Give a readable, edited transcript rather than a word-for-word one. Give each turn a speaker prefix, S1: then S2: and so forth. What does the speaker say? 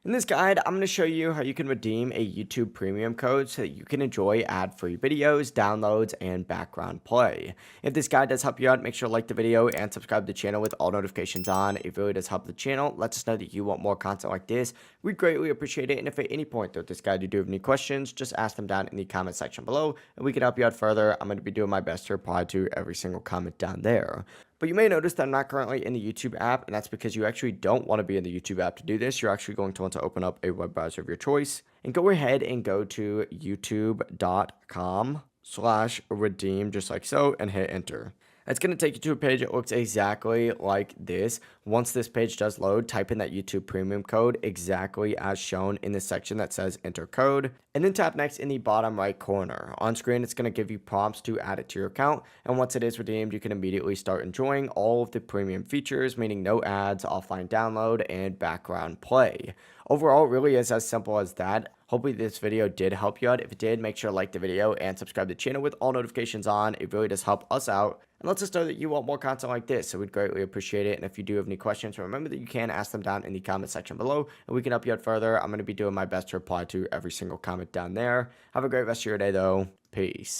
S1: In this guide, I'm going to show you how you can redeem a YouTube premium code so that you can enjoy ad-free videos, downloads, and background play. If this guide does help you out, make sure to like the video and subscribe to the channel with all notifications on. It really does help the channel. Lets us know that you want more content like this. We'd greatly appreciate it. And if at any point throughout this guide you do have any questions, just ask them down in the comment section below and we can help you out further. I'm going to be doing my best to reply to every single comment down there. But you may notice that I'm not currently in the YouTube app, and that's because you actually don't want to be in the YouTube app to do this. You're actually going to want to open up a web browser of your choice and go ahead and go to youtube.com/redeem just like so and hit enter. It's going to take you to a page that looks exactly like this. Once this page does load, type in that YouTube premium code exactly as shown in the section that says enter code, and then tap next in the bottom right corner. On screen, it's going to give you prompts to add it to your account, and once it is redeemed, you can immediately start enjoying all of the premium features, meaning no ads, offline download, and background play. Overall, it really is as simple as that. Hopefully this video did help you out. If it did, make sure to like the video and subscribe to the channel with all notifications on. It really does help us out and lets us know that you want more content like this, so we'd greatly appreciate it. And if you do have any questions, remember that you can ask them down in the comment section below and we can help you out further. I'm going to be doing my best to reply to every single comment down there. Have a great rest of your day though. Peace.